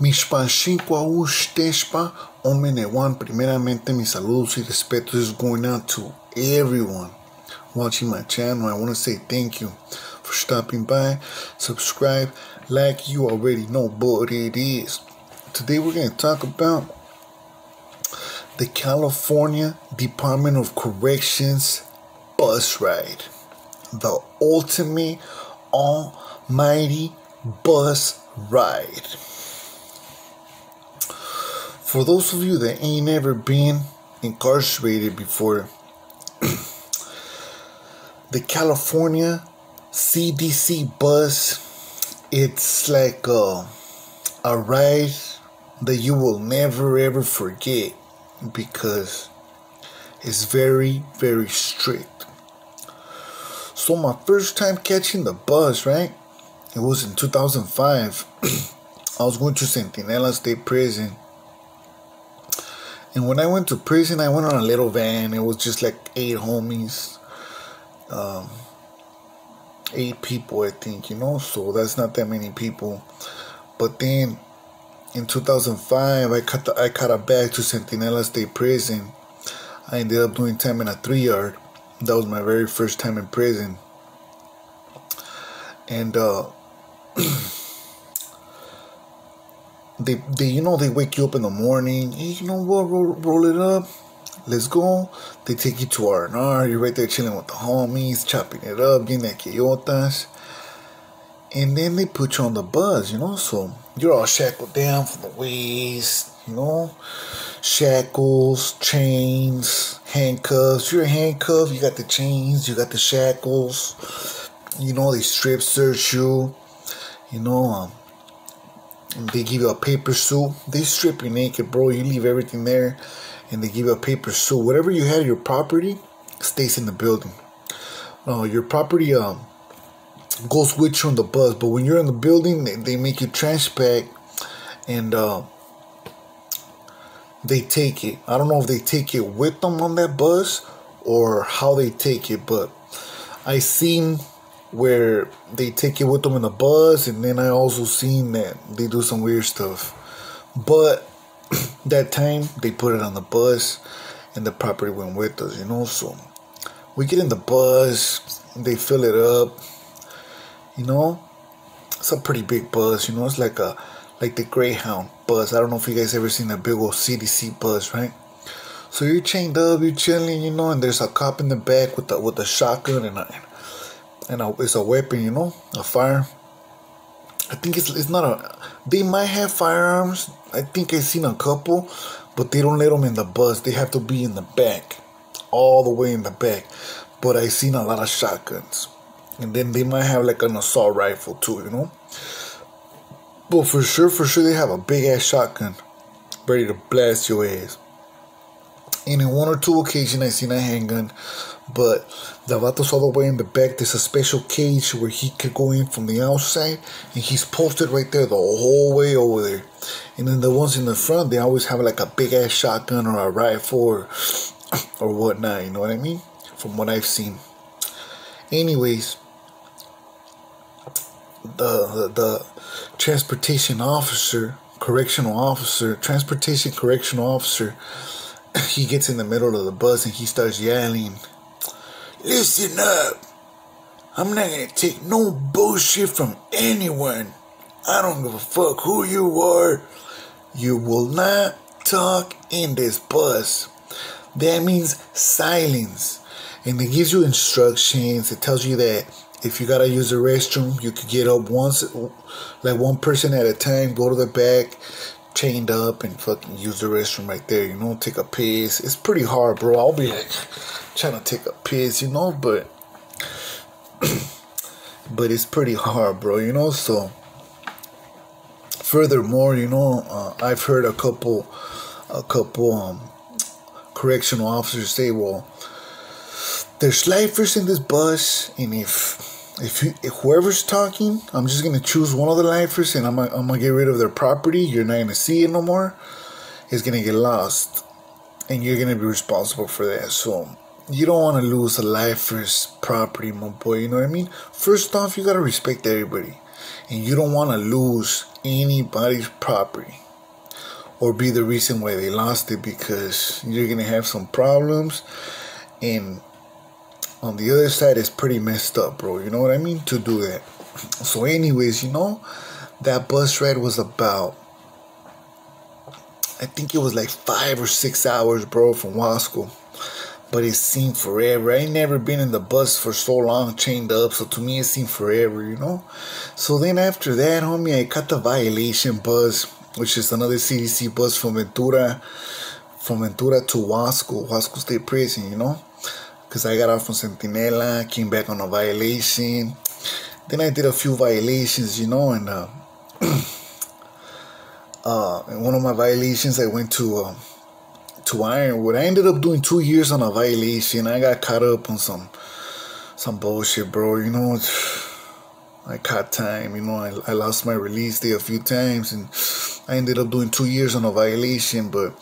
Mishpashikwa Ushteshpa Omenewan. Primeramente, mis saludos y respetos is going out to everyone watching my channel. I want to say thank you for stopping by. Subscribe, like you already know what it is. Today we're going to talk about the California Department of Corrections bus ride. The ultimate almighty bus ride. For those of you that ain't ever been incarcerated before, the California CDC bus, it's like a ride that you will never ever forget because it's very, very strict. So my first time catching the bus, right? It was in 2005. I was going to Centinela State Prison. And when I went to prison, I went on a little van. It was just like 8 homies. 8 people, I think, so that's not that many people. But then in 2005, I caught a bag to Centinela State Prison. I ended up doing time in a 3-yard. That was my very first time in prison. And they wake you up in the morning. Hey, you know what? Roll it up. Let's go. They take you to R&R. You're right there chilling with the homies, chopping it up, getting that queyotas. And then they put you on the bus, so you're all shackled down from the waist, shackles, chains, handcuffs. You're handcuffed, you got the chains, you got the shackles, they strip search you, they give you a paper suit. They strip you naked, bro. You leave everything there, and they give you a paper suit. Whatever you had, your property stays in the building. Your property goes with you on the bus, but when you're in the building, they make you trash pack, and they take it. I don't know if they take it with them on that bus or how they take it, but I seen where they take it with them in the bus, and then I also seen that they do some weird stuff. But that time they put it on the bus, and the property went with us, So we get in the bus, they fill it up. It's a pretty big bus. It's like the Greyhound bus. I don't know if you guys ever seen a big old CDC bus, right? So you're chained up, you're chilling, and there's a cop in the back with a shotgun and it's a weapon, a fire. I think it's not a. They might have firearms. I think I've seen a couple, but they don't let them in the bus. They have to be in the back, all the way in the back. But I've seen a lot of shotguns. And then they might have like an assault rifle too, But for sure they have a big ass shotgun ready to blast your ass. And in 1 or 2 occasions I seen a handgun, but the vato's all the way in the back. There's a special cage where he could go in from the outside, and he's posted right there the whole way over there. And then the ones in the front, they always have like a big ass shotgun or a rifle or whatnot, you know what I mean? From what I've seen. Anyways, the transportation correctional officer, he gets in the middle of the bus and he starts yelling, "Listen up, I'm not gonna take no bullshit from anyone. I don't give a fuck who you are. You will not talk in this bus." That means silence. And it gives you instructions. It tells you that if you gotta use the restroom, you could get up once, like one person at a time, go to the back, chained up, and fucking use the restroom right there, take a piss. It's pretty hard, bro. I'll be like trying to take a piss, but but it's pretty hard, bro, So furthermore, I've heard a couple correctional officers say, well, there's lifers in this bus, and if whoever's talking, I'm just gonna choose one of the lifers, and I'm gonna get rid of their property. You're not gonna see it no more. It's gonna get lost, and you're gonna be responsible for that. So you don't want to lose a lifer's property, my boy. You know what I mean? First off, you gotta respect everybody. and you don't want to lose anybody's property or be the reason why they lost it, because you're gonna have some problems, and on the other side it's pretty messed up, bro. You know what I mean, to do that. So anyways, that bus ride was about, I think it was like 5 or 6 hours, bro, from Wasco. But it seemed forever. I ain't never been in the bus for so long, chained up. So to me, it seemed forever. So then after that, homie, I caught the violation bus, which is another CDC bus from Ventura to Wasco State Prison, Because I got out from Centinela, came back on a violation. Then I did a few violations, and in one of my violations, I went to Ironwood. I ended up doing 2 years on a violation. I got caught up on some bullshit, bro. I caught time. I lost my release day a few times, and I ended up doing 2 years on a violation. But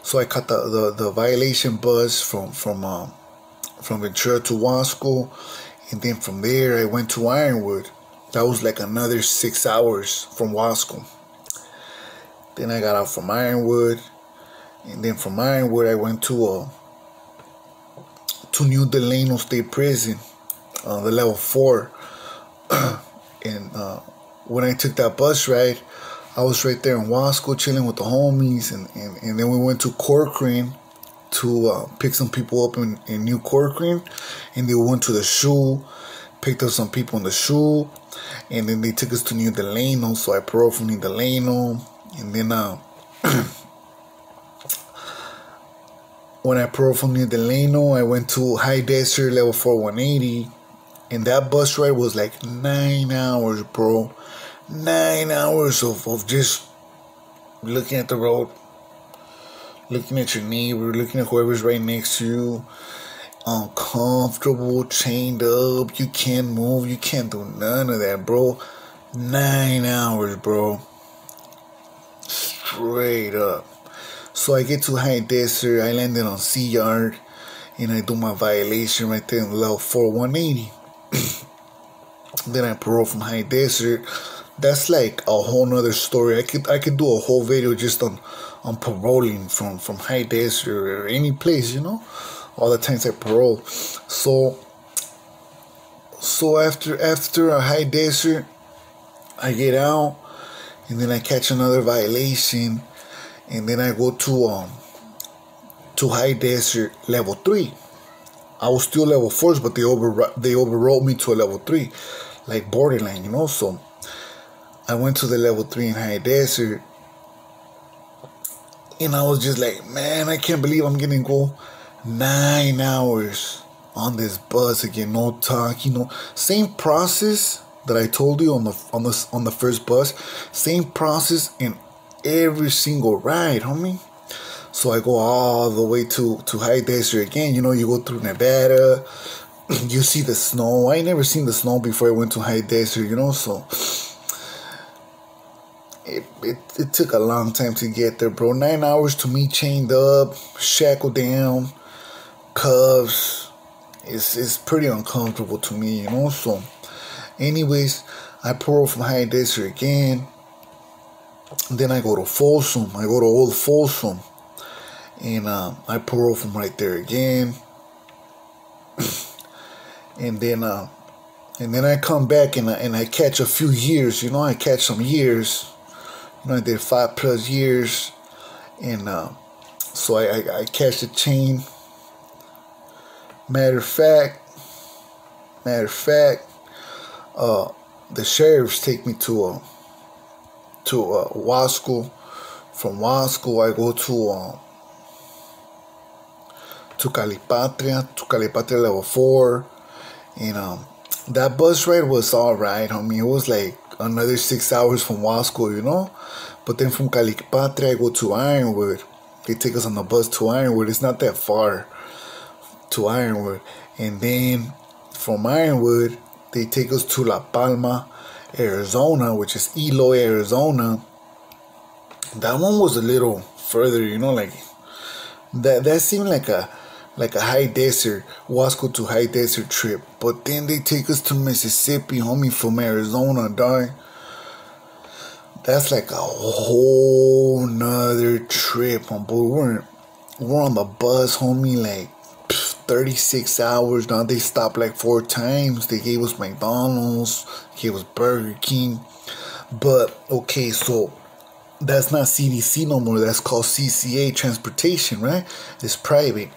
so I caught the violation bus from Ventura to Wasco, and then from there I went to Ironwood. That was like another 6 hours from Wasco. Then I got out from Ironwood. And then from Ironwood, I went to New Delano State Prison, the level 4. And when I took that bus ride, I was right there in Wasco chilling with the homies. And then we went to Corcoran to pick some people up in New Corcoran. And they went to the SHU, picked up some people in the SHU. And then they took us to New Delano. So I paroled from New Delano. And then when I paroled from New Delano, I went to High Desert, level 4, 180. And that bus ride was like 9 hours, bro. 9 hours of just looking at the road, looking at your neighbor, looking at whoever's right next to you. Uncomfortable, chained up. You can't move. You can't do none of that, bro. 9 hours, bro. Straight up. So I get to High Desert, I landed on C Yard, and I do my violation right there in level 4, 180. Then I parole from High Desert. That's like a whole nother story. I could do a whole video just on paroling from High Desert or any place, all the times I parole. So after a High Desert, I get out, and then I catch another violation. And then I go to High Desert level 3. I was still level 4s, but they overrode me to a level 3, like borderline, So I went to the level 3 in High Desert, and I was just like, man, I can't believe I'm gonna go 9 hours on this bus again, no talk, Same process that I told you on the first bus, same process in every single ride, homie. So I go all the way to High Desert again. You go through Nevada. You see the snow. I ain't never seen the snow before I went to High Desert, So it took a long time to get there, bro. 9 hours to me chained up, shackled down, cuffs. It's pretty uncomfortable to me, So anyways, I parole from High Desert again. Then I go to Folsom. I go to Old Folsom, and I parole from right there again. and then I come back and I catch a few years. I catch some years. I did 5+ years, and so I catch the chain. Matter of fact, the sheriffs take me to Wasco. From Wasco, I go to Calipatria level 4, and that bus ride was alright, homie. It was like another 6 hours from Wasco, But then from Calipatria, I go to Ironwood. They take us on the bus to Ironwood. It's not that far to Ironwood, and then from Ironwood, they take us to La Palma, Arizona, which is Eloy, Arizona. That one was a little further, like that seemed like a like a high desert, Wasco to high desert trip. But then they take us to Mississippi, homie, from Arizona, dog. That's like a whole nother trip, my boy. We're on the bus, homie, like 36 hours. Now they stopped like 4 times. They gave us McDonald's, gave us Burger King. But okay, so that's not CDC no more. That's called CCA transportation, right? It's private.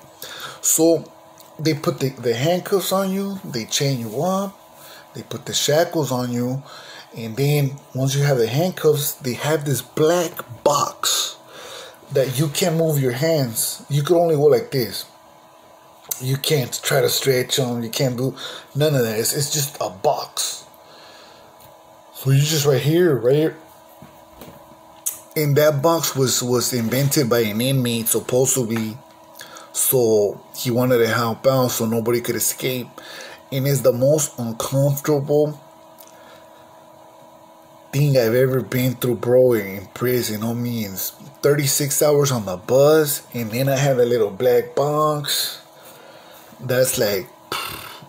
So they put the handcuffs on you, they chain you up, they put the shackles on you, and then once you have the handcuffs, they have this black box that you can't move your hands. You could only go like this. You can't try to stretch them. You can't do none of that. It's just a box. So you just right here. And that box was invented by an inmate, supposed to be. So he wanted to help out so nobody could escape. And it's the most uncomfortable thing I've ever been through, bro, in prison. I mean, it's 36 hours on the bus, and then I have a little black box. That's like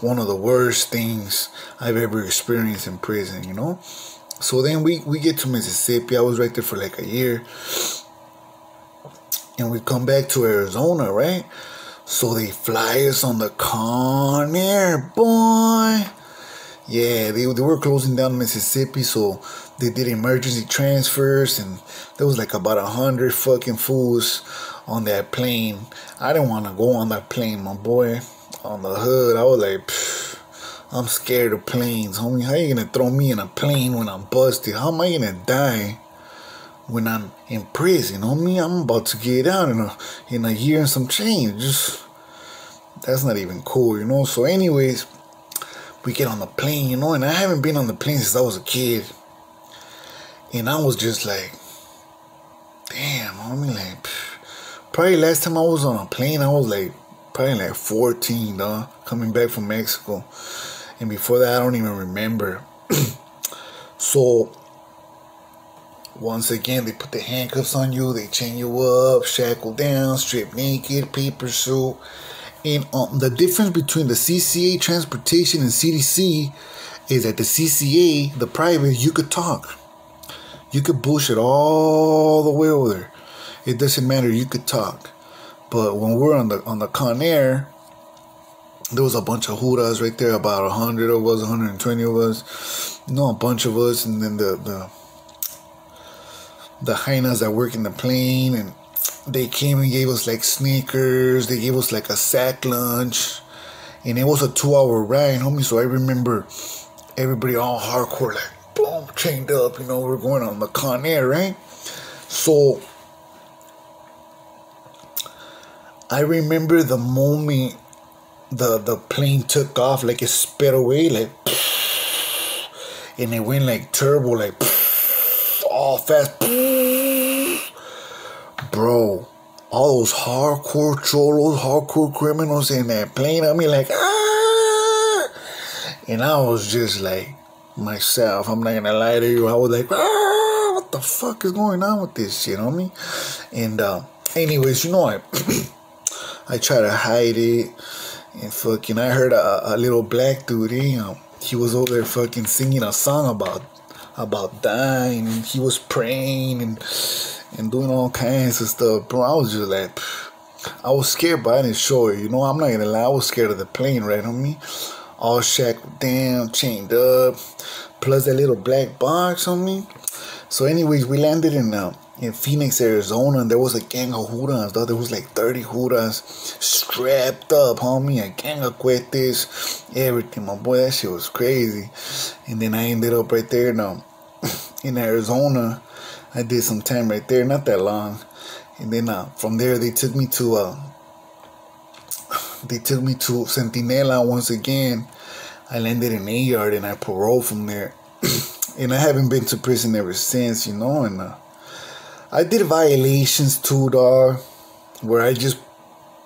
one of the worst things I've ever experienced in prison, you know? So then we get to Mississippi. I was right there for like a year. And we come back to Arizona, right? So they fly us on the Con Air, boy. Yeah, they were closing down Mississippi, so they did emergency transfers, and there was like about 100 fucking fools on that plane. I didn't want to go on that plane, my boy. On the hood, I was like, I'm scared of planes, homie. How you gonna throw me in a plane when I'm busted? How am I gonna die when I'm in prison, homie? I'm about to get out in a year and some change. Just, that's not even cool, you know? So anyways, we get on the plane, you know, and I haven't been on the plane since I was a kid. And I was just like, damn, homie, like, probably last time I was on a plane, I was like, probably like 14, dog, coming back from Mexico. And before that, I don't even remember. So, once again, they put the handcuffs on you, they chain you up, shackle down, strip naked, paper suit. And the difference between the CCA transportation and CDC is that the CCA, the private, you could talk. You could bullshit all the way over there. It doesn't matter, you could talk. But when we're on the Con Air, there was a bunch of huras right there, about 100 of us, 120 of us. You know, a bunch of us, and then the hyenas that work in the plane, and they came and gave us like Snickers, they gave us like a sack lunch, and it was a 2-hour ride, homie. So I remember everybody all hardcore, like, boom, chained up, you know, we're going on the Con Air, right? So I remember the moment the plane took off, like it sped away, like, and it went like turbo, like, all fast, bro. All those hardcore cholos, hardcore criminals in that plane, I mean, like, ah! And I was just like, myself, I'm not gonna lie to you, I was like, ah, what the fuck is going on with this shit, homie? And anyways, you know, I try to hide it, and fucking, I heard a little black dude, he was over there fucking singing a song about dying, and he was praying and doing all kinds of stuff, bro. I was just like, I was scared, but I didn't show it, you know. I'm not gonna lie, I was scared of the plane, right, homie? All shackled down, chained up, plus that little black box on me. So anyways, we landed in Phoenix, Arizona, and there was a gang of huras, though. There was like 30 huras strapped up, homie, a gang of cuetes, everything, my boy. That shit was crazy. And then I ended up right there now in Arizona. I did some time right there, not that long. And then from there they took me to Centinela once again. I landed in A-Yard and I paroled from there. And I haven't been to prison ever since, you know. And I did violations too, dog, where I just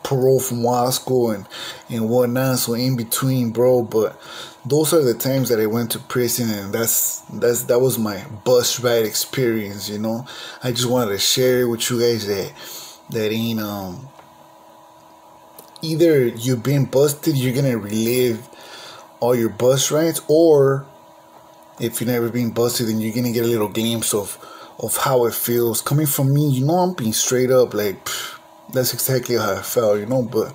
paroled from Wasco and whatnot, so in between, bro. But those are the times that I went to prison, and that was my bus ride experience, you know. I just wanted to share it with you guys that ain't either you've been busted, you're gonna relive all your bus rides, or if you've never been busted, then you're gonna get a little glimpse of how it feels. Coming from me, you know, I'm being straight up, like, that's exactly how I felt, you know. But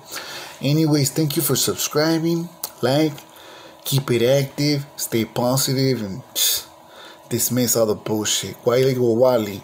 anyways, thank you for subscribing, like, keep it active, stay positive, and dismiss all the bullshit. Wale go Wally.